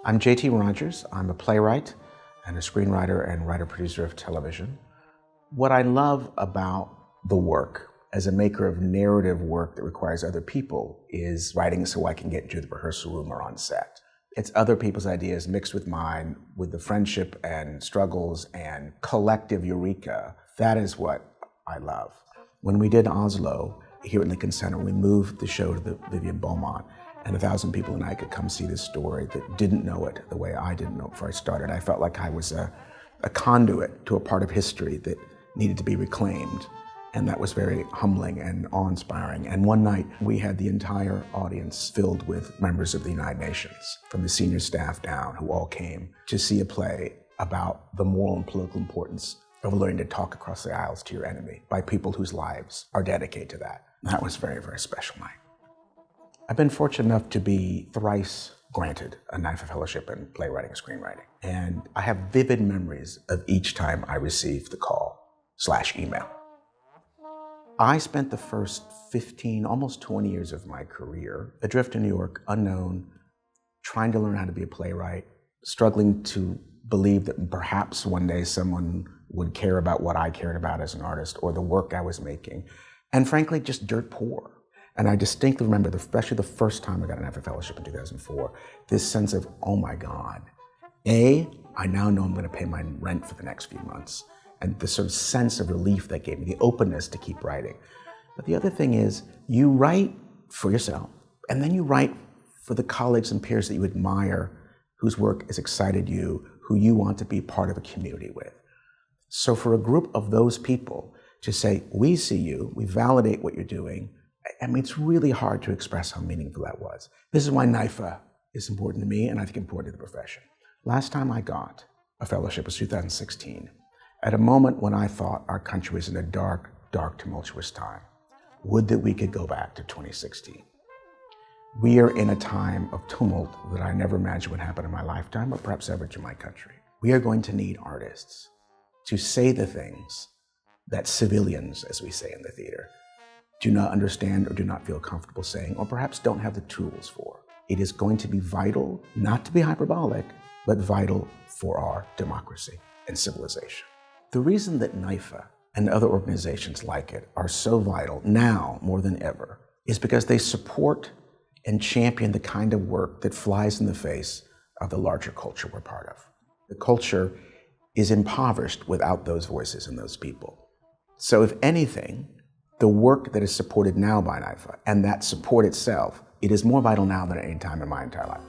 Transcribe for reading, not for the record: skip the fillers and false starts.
I'm JT Rogers. I'm a playwright and a screenwriter and writer-producer of television. What I love about the work as a maker of narrative work that requires other people is writing so I can get into the rehearsal room or on set. It's other people's ideas mixed with mine, with the friendship and struggles and collective eureka. That is what I love. When we did Oslo here at Lincoln Center, we moved the show to the Vivian Beaumont, and 1,000 people and I could come see this story that didn't know it the way I didn't know it before I started. I felt like I was a conduit to a part of history that needed to be reclaimed. And that was very humbling and awe-inspiring. And one night, we had the entire audience filled with members of the United Nations, from the senior staff down, who all came to see a play about the moral and political importance of learning to talk across the aisles to your enemy by people whose lives are dedicated to that. That was a very, very special night. I've been fortunate enough to be thrice granted a NYFA fellowship in playwriting and screenwriting. And I have vivid memories of each time I received the call/email. I spent the first 15, almost 20 years of my career adrift in New York, unknown, trying to learn how to be a playwright, struggling to believe that perhaps one day someone would care about what I cared about as an artist or the work I was making, and frankly, just dirt poor. And I distinctly remember, especially the first time I got an NYFA fellowship in 2004, this sense of, oh my God, I now know I'm gonna pay my rent for the next few months. And the sort of sense of relief that gave me, the openness to keep writing. But the other thing is, you write for yourself, and then you write for the colleagues and peers that you admire, whose work has excited you, who you want to be part of a community with. So for a group of those people to say, we see you, we validate what you're doing, I mean, it's really hard to express how meaningful that was. This is why NYFA is important to me, and I think important to the profession. Last time I got a fellowship was 2016. At a moment when I thought our country was in a dark, dark, tumultuous time. Would that we could go back to 2016. We are in a time of tumult that I never imagined would happen in my lifetime, or perhaps ever to my country. We are going to need artists to say the things that civilians, as we say in the theater, do not understand or do not feel comfortable saying, or perhaps don't have the tools for. It is going to be vital, not to be hyperbolic, but vital for our democracy and civilization. The reason that NYFA and other organizations like it are so vital now more than ever is because they support and champion the kind of work that flies in the face of the larger culture we're part of. The culture is impoverished without those voices and those people. So if anything, the work that is supported now by NYFA and that support itself, it is more vital now than at any time in my entire life.